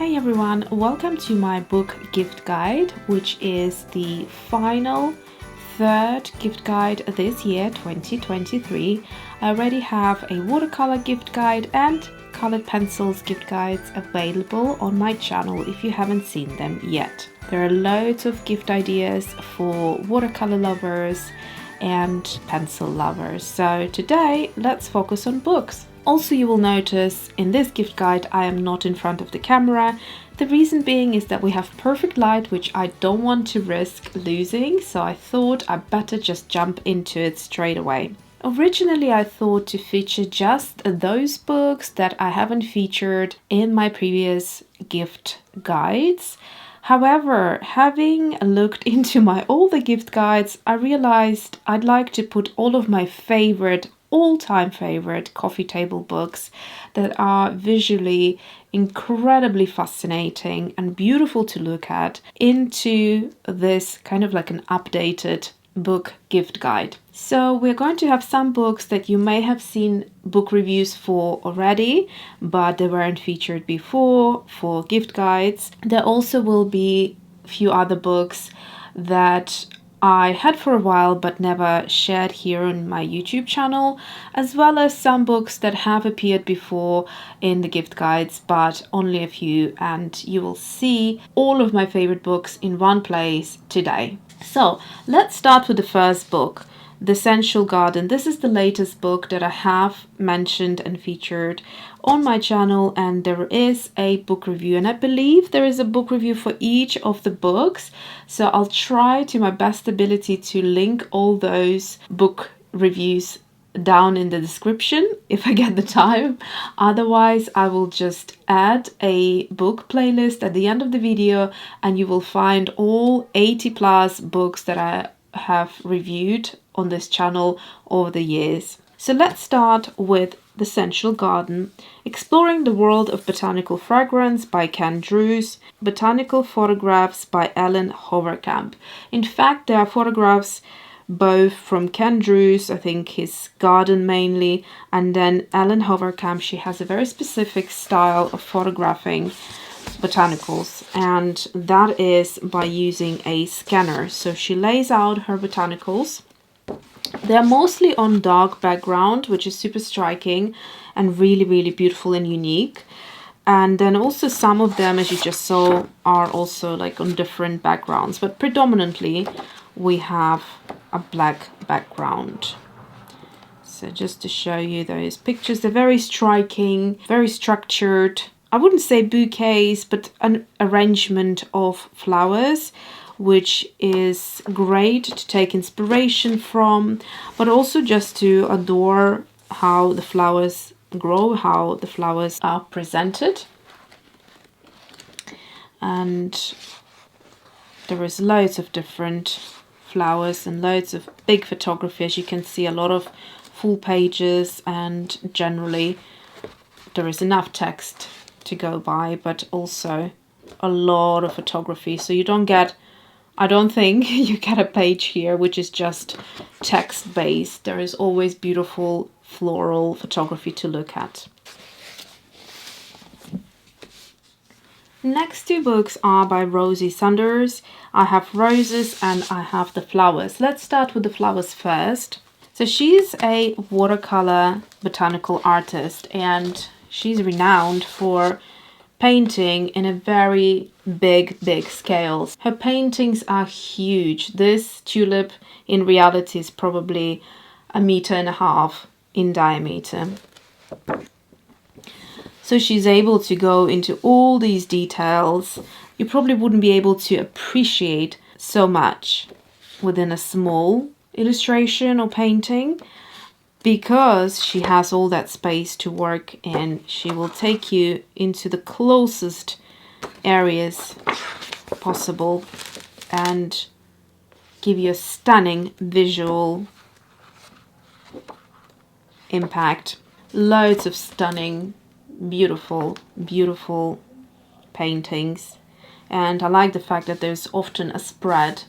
Hey everyone, welcome to my book gift guide, which is the final third gift guide this year, 2023. I already have a watercolor gift guide and colored pencils gift guides available on my channel if you haven't seen them yet. There are loads of gift ideas for watercolor lovers and pencil lovers. So today, let's focus on books. Also, you will notice in this gift guide I am not in front of the camera. The reason being is that we have perfect light, which I don't want to risk losing, so I thought I better just jump into it straight away. Originally, I thought to feature just those books that I haven't featured in my previous gift guides. However, having looked into my older gift guides, I realized I'd like to put all of my all-time favorite coffee table books that are visually incredibly fascinating and beautiful to look at into this kind of like an updated book gift guide. So we're going to have some books that you may have seen book reviews for already, but they weren't featured before for gift guides. There also will be a few other books that I had for a while but never shared here on my YouTube channel, as well as some books that have appeared before in the gift guides, but only a few, and you will see all of my favorite books in one place today. So let's start with the first book, The Scentual Garden. This is the latest book that I have mentioned and featured on my channel, and there is a book review, and I believe there is a book review for each of the books, so I'll try to my best ability to link all those book reviews down in the description if I get the time. Otherwise, I will just add a book playlist at the end of the video, and you will find all 80 plus books that I have reviewed on this channel over the years. So let's start with The Scentual Garden, Exploring the World of Botanical Fragrance by Druse, Botanical Photographs by Ellen Hoverkamp. In fact, there are photographs both from Druse, I think his garden mainly, and then Ellen Hoverkamp. She has a very specific style of photographing botanicals, and that is by using a scanner. So she lays out her botanicals. They're mostly on dark background, which is super striking and really beautiful and unique. And then also some of them, as you just saw, are also like on different backgrounds, but predominantly we have a black background. So just to show you those pictures, they're very striking, very structured. I wouldn't say bouquets, but an arrangement of flowers, which is great to take inspiration from, but also just to adore how the flowers grow, how the flowers are presented. And there is loads of different flowers and loads of big photography. As you can see, a lot of full pages, and generally there is enough text to go by, but also a lot of photography. So you don't get, I don't think you get a page here which is just text based. There is always beautiful floral photography to look at. Next two books are by Rosie Sunders. I have Roses and I have The Flowers. Let's start with The Flowers first. So she's a watercolor botanical artist, and she's renowned for painting in a very big scales. Her paintings are huge. This tulip in reality is probably 1.5 meters in diameter. So she's able to go into all these details. You probably wouldn't be able to appreciate so much within a small illustration or painting, because she has all that space to work in. She will take you into the closest areas possible and give you a stunning visual impact. Loads of stunning, beautiful paintings. And I like the fact that there's often a spread,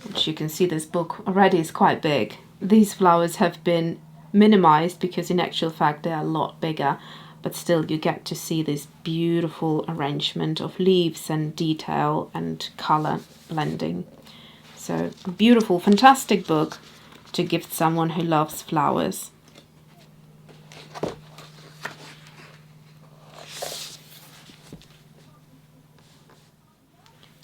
which you can see this book already is quite big. These flowers have been minimized because in actual fact they are a lot bigger, but still you get to see this beautiful arrangement of leaves and detail and color blending. So a beautiful, fantastic book to gift someone who loves flowers.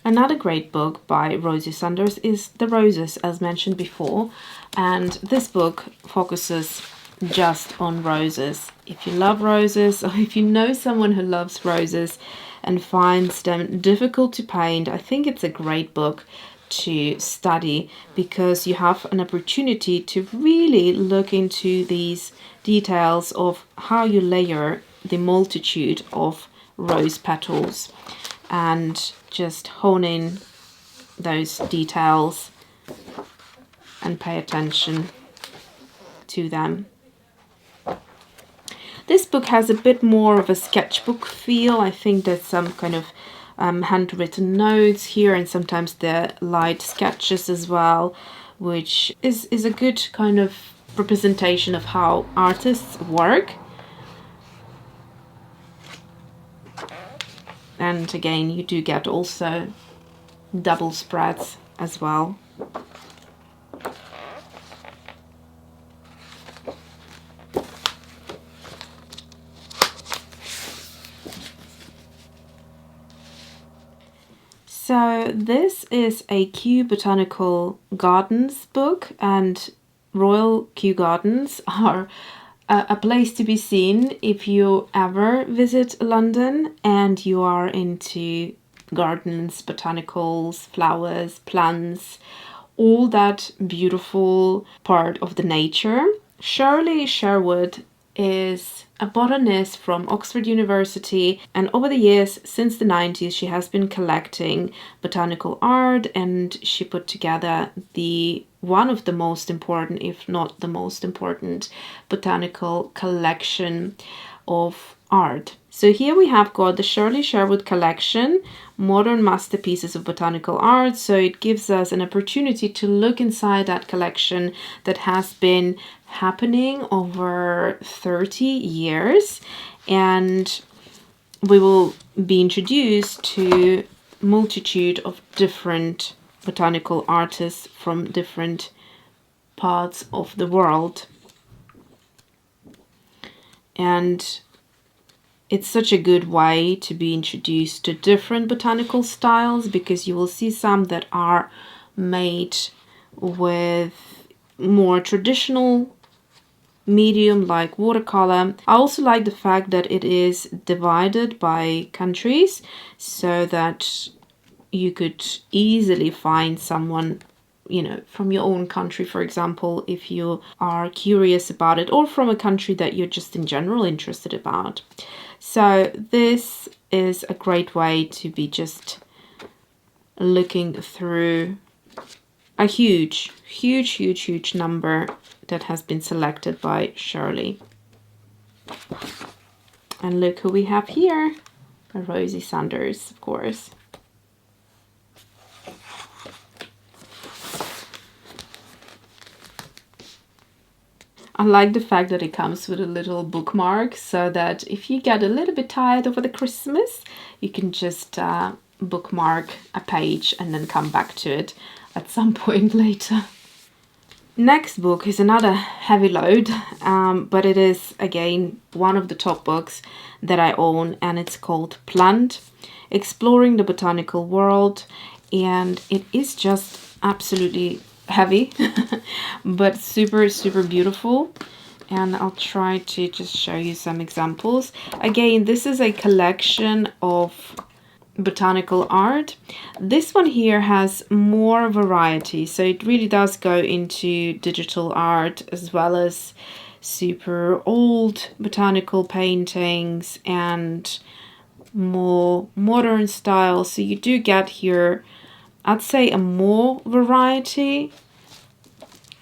Another great book by Rosie Sunders is The Roses, as mentioned before, and this book focuses just on roses. If you love roses, or if you know someone who loves roses and finds them difficult to paint, I think it's a great book to study, because you have an opportunity to really look into these details of how you layer the multitude of rose petals and just hone in those details and pay attention to them. This book has a bit more of a sketchbook feel. I think there's some kind of handwritten notes here, and sometimes the light sketches as well, which is a good kind of representation of how artists work. And again, you do get also double spreads as well. So this is a Kew Botanical Gardens book, and Royal Kew Gardens are a place to be seen if you ever visit London and you are into gardens, botanicals, flowers, plants, all that beautiful part of the nature. Shirley Sherwood is a botanist from Oxford University, and over the years, since the 90s, she has been collecting botanical art, and she put together one of the most important, if not the most important, botanical collection of art. So here we have got the Shirley Sherwood collection, Modern Masterpieces of Botanical Art. So it gives us an opportunity to look inside that collection that has been happening over 30 years, and we will be introduced to a multitude of different botanical artists from different parts of the world. And it's such a good way to be introduced to different botanical styles, because you will see some that are made with more traditional medium like watercolor. I also like the fact that it is divided by countries, so that you could easily find someone, you know, from your own country, for example, if you are curious about it, or from a country that you're just in general interested about. So this is a great way to be just looking through a huge number that has been selected by Shirley. And look who we have here, Rosie Sunders, of course. I like the fact that it comes with a little bookmark, so that if you get a little bit tired over the Christmas, you can just bookmark a page and then come back to it at some point later. Next book is another heavy load, but it is again one of the top books that I own, and it's called Plant, Exploring the Botanical World, and it is just absolutely heavy but super beautiful. And I'll try to just show you some examples. Again, this is a collection of botanical art. This one here has more variety, so it really does go into digital art as well as super old botanical paintings and more modern style. So you do get here, I'd say, a more variety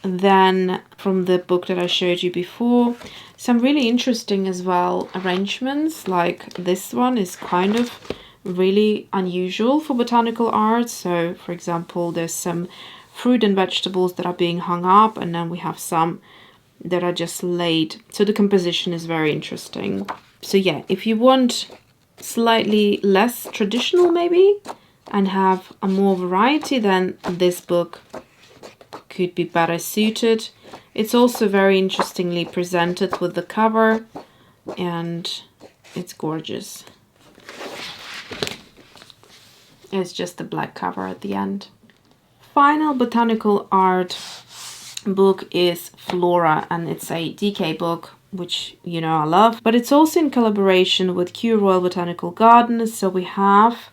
than from the book that I showed you before. Some really interesting as well arrangements, like this one is kind of really unusual for botanical art. So for example, there's some fruit and vegetables that are being hung up, and then we have some that are just laid. So the composition is very interesting. So yeah, if you want slightly less traditional maybe and have a more variety, then this book could be better suited. It's also very interestingly presented with the cover, and it's gorgeous. It's just a black cover at the end. Final botanical art book is Flora, and it's a DK book, which you know I love, but it's also in collaboration with Kew Royal Botanical Gardens. So we have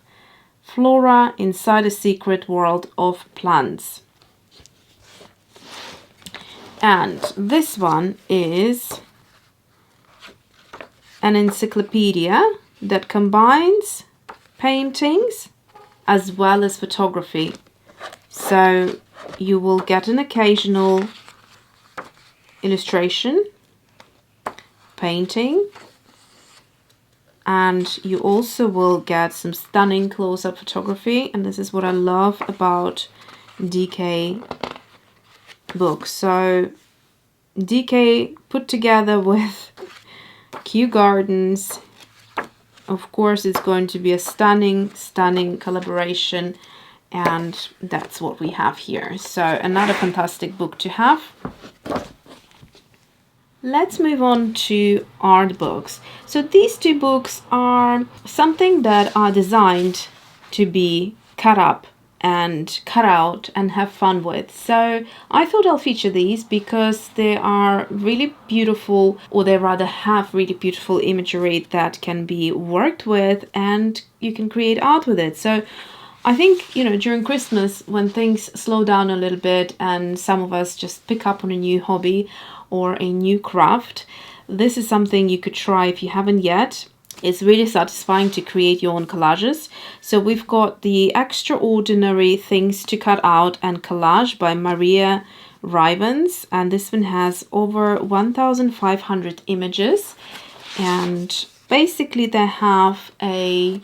Flora Inside a Secret World of Plants. And this one is an encyclopedia that combines paintings as well as photography. So you will get an occasional illustration, painting, and you also will get some stunning close-up photography. And this is what I love about DK books. So DK put together with Kew Gardens. Of course, it's going to be a stunning collaboration, and that's what we have here. So another fantastic book to have. Let's move on to art books. So these two books are something that are designed to be cut up and cut out and have fun with. So I thought I'll feature these because they are really beautiful, or they rather have really beautiful imagery that can be worked with, and you can create art with it. So I think, you know, during Christmas, when things slow down a little bit and some of us just pick up on a new hobby or a new craft, this is something you could try if you haven't yet. It's really satisfying to create your own collages. So we've got the Extraordinary Things to Cut Out and Collage by Maria Rivens, and this one has over 1,500 images, and basically they have a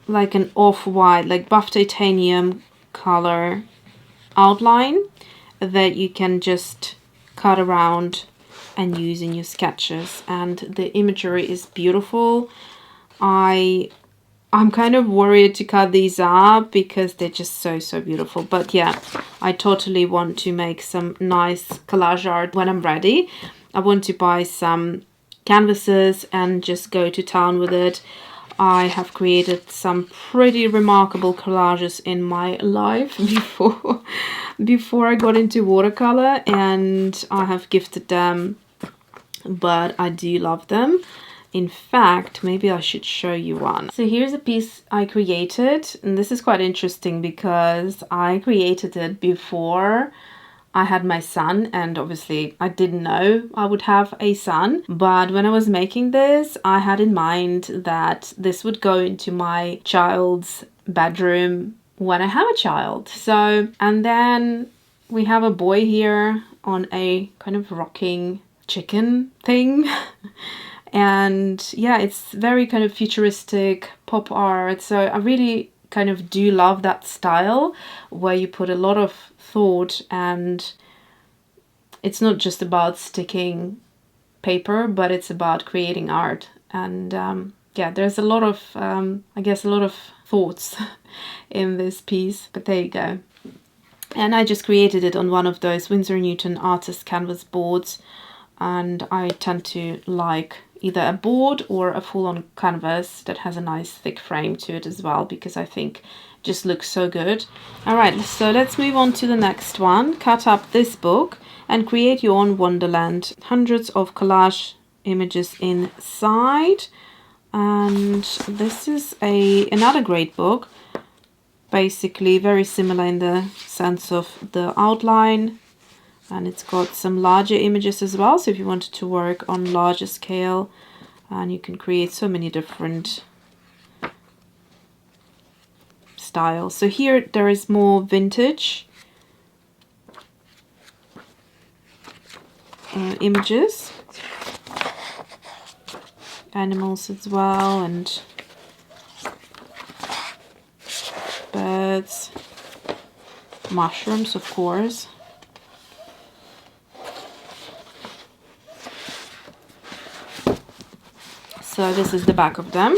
like an off-white, like buff titanium color outline that you can just cut around and use in your sketches, and the imagery is beautiful. I'm kind of worried to cut these up because they're just so beautiful, but yeah, I totally want to make some nice collage art when I'm ready. I want to buy some canvases and just go to town with it. I have created some pretty remarkable collages in my life before I got into watercolor, and I have gifted them, but I do love them. In fact, maybe I should show you one. So here's a piece I created, and this is quite interesting because I created it before I had my son, and obviously I didn't know I would have a son, but when I was making this, I had in mind that this would go into my child's bedroom when I have a child. So, and then we have a boy here on a kind of rocking chicken thing. And yeah, it's very kind of futuristic pop art. So I really kind of do love that style where you put a lot of thought, and it's not just about sticking paper, but it's about creating art. And yeah, there's a lot of I guess a lot of thoughts in this piece, but there you go. And I just created it on one of those Winsor & Newton artist canvas boards, and I tend to like either a board or a full-on canvas that has a nice thick frame to it as well, because I think just looks so good. All right, so let's move on to the next one. Cut up this book and create your own wonderland. Hundreds of collage images inside, and this is another great book, basically very similar in the sense of the outline, and it's got some larger images as well. So if you wanted to work on larger scale, and you can create so many different styles. So here there is more vintage images, animals as well, and birds, mushrooms, of course. So this is the back of them.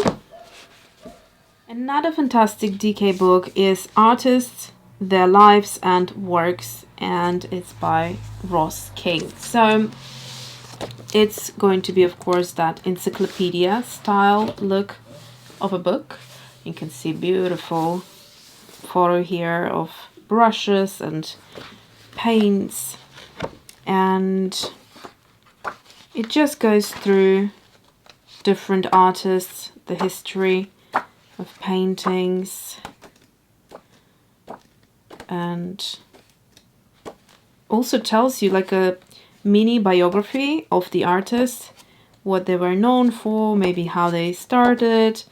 Another fantastic DK book is Artists, Their Lives and Works, and it's by Ross King. So it's going to be, of course, that encyclopedia style look of a book. You can see beautiful photo here of brushes and paints, and it just goes through different artists, the history of paintings, and also tells you like a mini biography of the artist, what they were known for, maybe how they started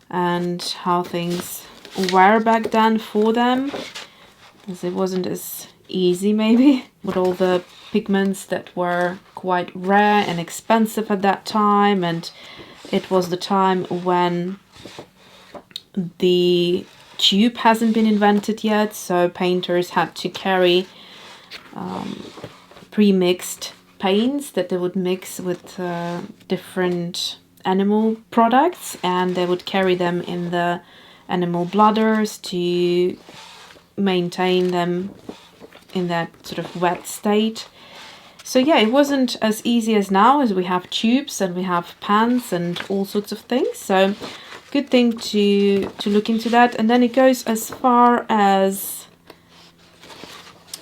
and how things were back then for them, as it wasn't as easy maybe with all the pigments that were quite rare and expensive at that time, and it was the time when the tube hasn't been invented yet, so painters had to carry pre-mixed paints that they would mix with different animal products, and they would carry them in the animal bladders to maintain them in that sort of wet state. So yeah, it wasn't as easy as now, as we have tubes and we have pans and all sorts of things. So good thing to look into that. And then it goes as far as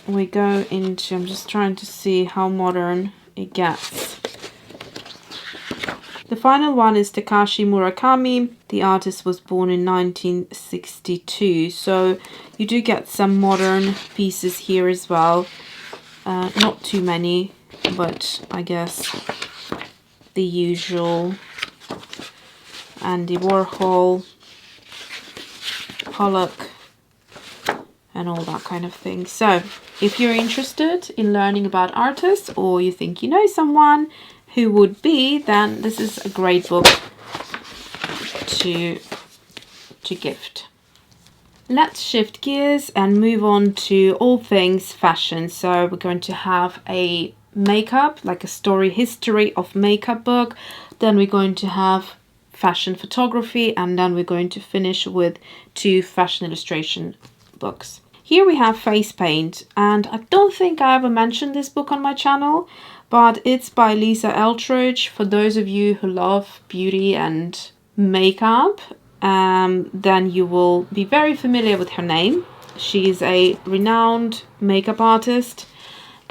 we go into, I'm just trying to see how modern it gets. The final one is Takashi Murakami. The artist was born in 1962. So you do get some modern pieces here as well. Not too many, but I guess the usual. Andy Warhol, Pollock, and all that kind of thing. So if you're interested in learning about artists, or you think you know someone who would be, then this is a great book to gift. Let's shift gears and move on to all things fashion. So we're going to have a makeup, like a story history of makeup book. Then we're going to have fashion photography, and then we're going to finish with 2 fashion illustration books. Here we have Face Paint, and I don't think I ever mentioned this book on my channel, but it's by Lisa Eldridge. For those of you who love beauty and makeup, then you will be very familiar with her name. She is a renowned makeup artist,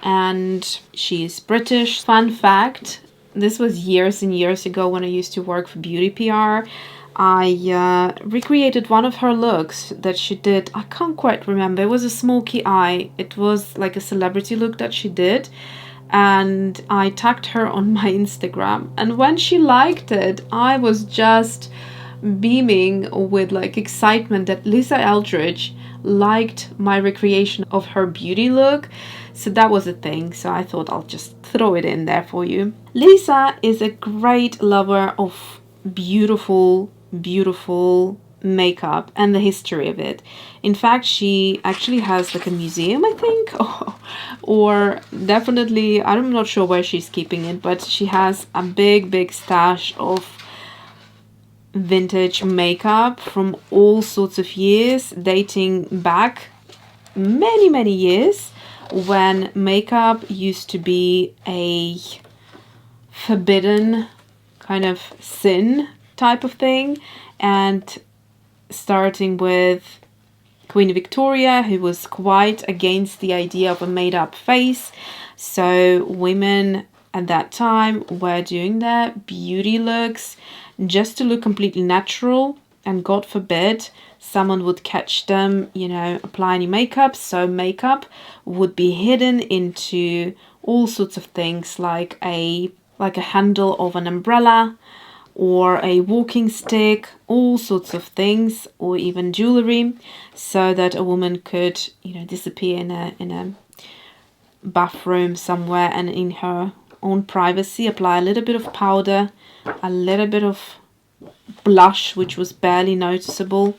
and she's British. Fun fact, this was years and years ago when I used to work for beauty PR. I recreated one of her looks that she did. I can't quite remember. It was a smoky eye. It was like a celebrity look that she did. And I tagged her on my Instagram. And when she liked it, I was just beaming with like excitement that Lisa Eldridge liked my recreation of her beauty look. So that was a thing. So I thought I'll just throw it in there for you. Lisa is a great lover of beautiful makeup and the history of it. In fact, she actually has like a museum, I think, or definitely, I'm not sure where she's keeping it, but she has a big stash of vintage makeup from all sorts of years, dating back many years, when makeup used to be a forbidden kind of sin type of thing. And starting with Queen Victoria, who was quite against the idea of a made-up face. So women at that time were doing their beauty looks just to look completely natural, and God forbid someone would catch them, you know, apply any makeup. So makeup would be hidden into all sorts of things, like a handle of an umbrella or a walking stick, all sorts of things, or even jewelry, so that a woman could, you know, disappear in a bathroom somewhere and in her own privacy apply a little bit of powder, a little bit of blush, which was barely noticeable.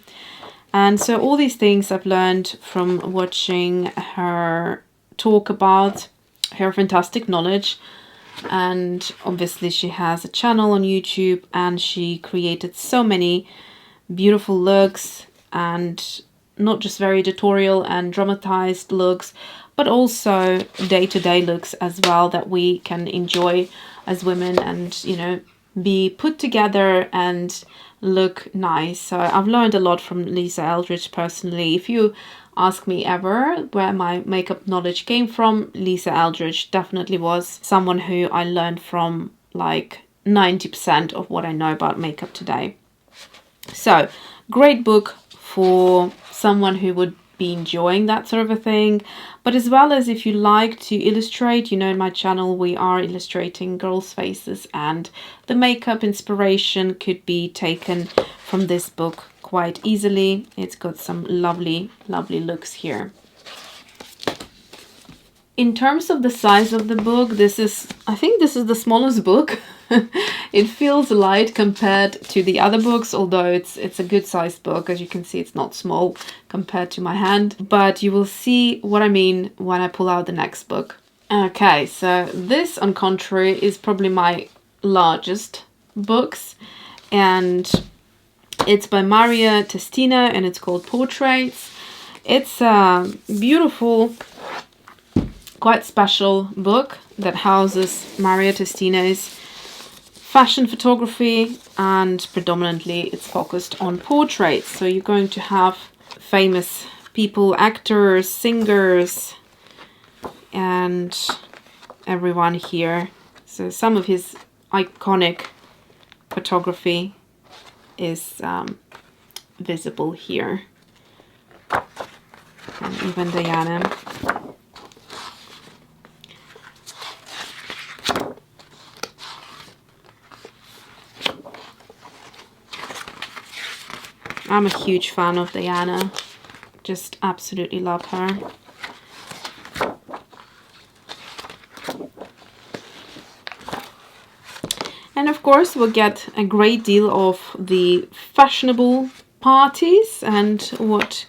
And so all these things I've learned from watching her talk about her fantastic knowledge and obviously she has a channel on YouTube, and she created so many beautiful looks, and not just very editorial and dramatized looks, but also day-to-day looks as well that we can enjoy as women, and you know, be put together and look nice. So I've learned a lot from Lisa Eldridge personally. If you ask me ever where my makeup knowledge came from, Lisa Eldridge definitely was someone who I learned from, like 90% of what I know about makeup today. So great book for someone who would be enjoying that sort of a thing, but as well as if you like to illustrate, you know, in my channel we are illustrating girls' faces, and the makeup inspiration could be taken from this book quite easily. It's got some lovely looks here. In terms of the size of the book, I think this is the smallest book. It feels light compared to the other books, although it's a good sized book. As you can see, it's not small compared to my hand, but you will see what I mean when I pull out the next book. Okay, so this, on contrary, is probably my largest books, and it's by Maria Testina, and it's called Portraits. It's a beautiful, quite special book that houses Maria Testina's fashion photography, and predominantly it's focused on portraits. So you're going to have famous people, actors, singers, and everyone here. So some of his iconic photography is visible here, and even Diana. I'm a huge fan of Diana, just absolutely love her. And of course we'll get a great deal of the fashionable parties and what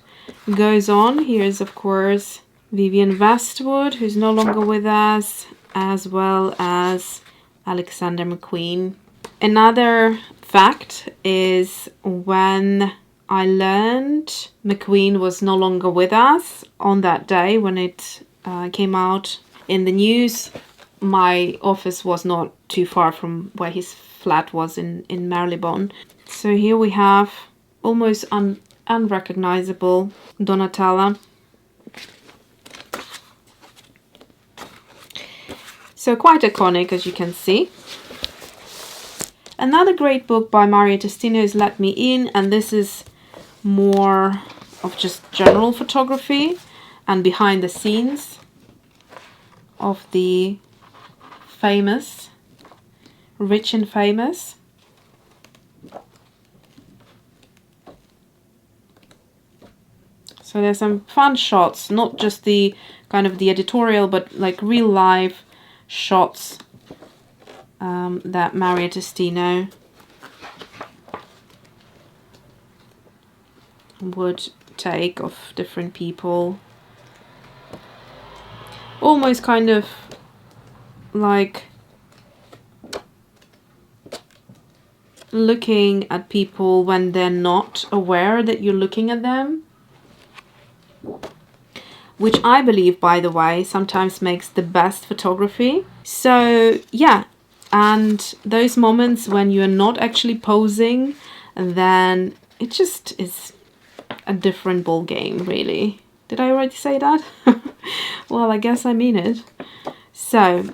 goes on. Here's of course Vivienne Westwood, who's no longer with us, as well as Alexander McQueen. Another fact is, when I learned McQueen was no longer with us on that day when it came out in the news, my office was not too far from where his flat was in Marylebone. So here we have almost unrecognizable Donatella. So quite iconic, as you can see. Another great book by Maria Testina is Let Me In, and this is more of just general photography and behind the scenes of the famous, rich and famous. So there's some fun shots, not just the kind of the editorial, but like real life shots that Maria Testina would take of different people. Almost kind of like looking at people when they're not aware that you're looking at them. Which I believe, by the way, sometimes makes the best photography. So yeah, and those moments when you're not actually posing, then it just is a different ball game, really. Did I already say that? Well, I guess I mean it. So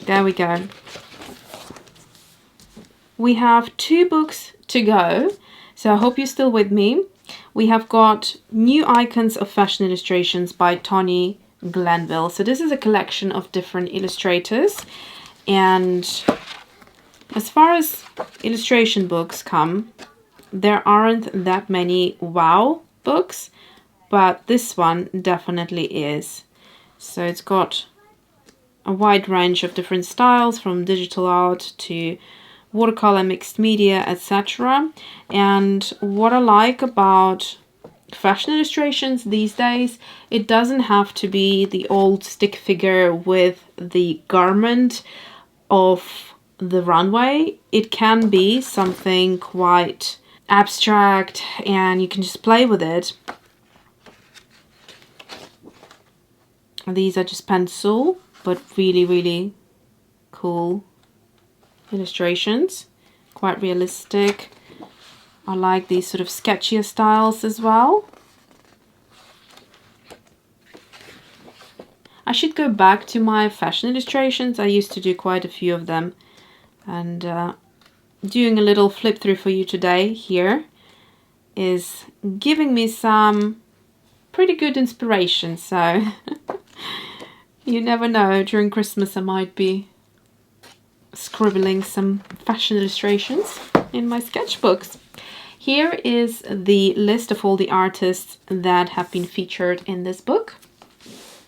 there we go. We have 2 books to go, so I hope you're still with me. We have got New Icons of Fashion Illustrations by Toni Glenville. So this is a collection of different illustrators, and as far as illustration books come, there aren't that many wow books, but this one definitely is. So it's got a wide range of different styles, from digital art to watercolor, mixed media, etc. And what I like about fashion illustrations these days, it doesn't have to be the old stick figure with the garment, of the runway. It can be something quite abstract and you can just play with it. These are just pencil, but really, really cool illustrations. Quite realistic. I like these sort of sketchier styles as well. I should go back to my fashion illustrations. I used to do quite a few of them. And doing a little flip through for you today here is giving me some pretty good inspiration. So you never know, during Christmas I might be scribbling some fashion illustrations in my sketchbooks. Here is the list of all the artists that have been featured in this book.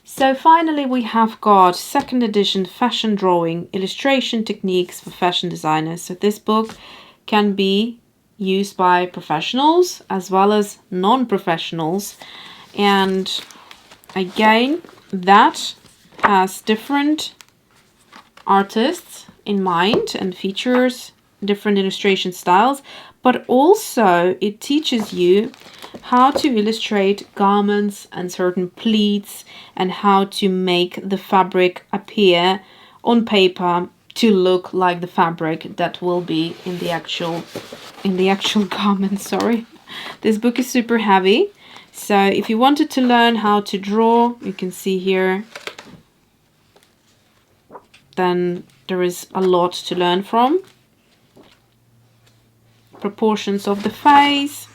So finally we have got second edition fashion drawing, illustration techniques for fashion designers. So this book can be used by professionals as well as non-professionals. And again, that has different artists in mind and features different illustration styles, but also it teaches you how to illustrate garments and certain pleats and how to make the fabric appear on paper to look like the fabric that will be in the actual garment. Sorry, this book is super heavy, so if you wanted to learn how to draw, you can see here, then there is a lot to learn from. Proportions of the face,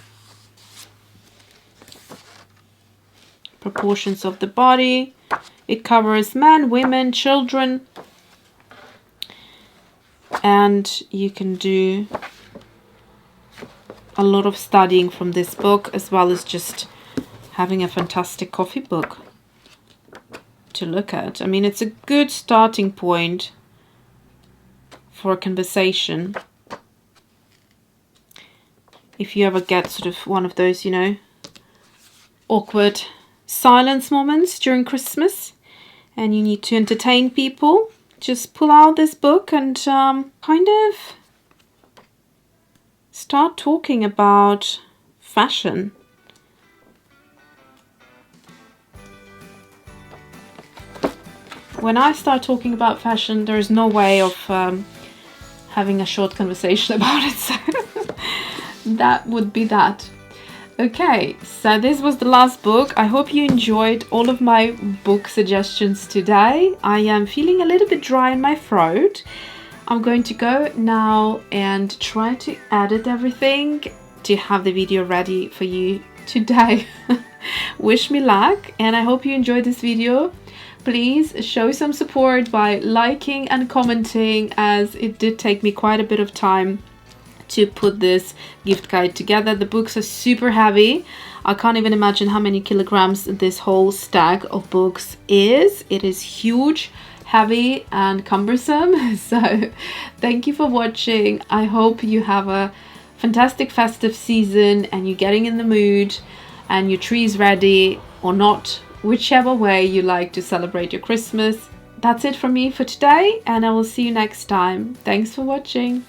proportions of the body. It covers men, women, children, and you can do a lot of studying from this book, as well as just having a fantastic coffee book to look at. I mean, it's a good starting point for a conversation. If you ever get sort of one of those, you know, awkward silence moments during Christmas and you need to entertain people, just pull out this book and kind of start talking about fashion. When I start talking about fashion, there is no way of having a short conversation about it, so that would be that. Okay, so this was the last book. I hope you enjoyed all of my book suggestions today. I am feeling a little bit dry in my throat. I'm going to go now and try to edit everything to have the video ready for you today. Wish me luck, and I hope you enjoyed this video. Please show some support by liking and commenting, as it did take me quite a bit of time to put this gift guide together. The books are super heavy. I can't even imagine how many kilograms this whole stack of books is. It is huge, heavy and cumbersome. So thank you for watching. I hope you have a fantastic festive season and you're getting in the mood and your tree is ready or not, whichever way you like to celebrate your Christmas. That's it from me for today, and I will see you next time. Thanks for watching.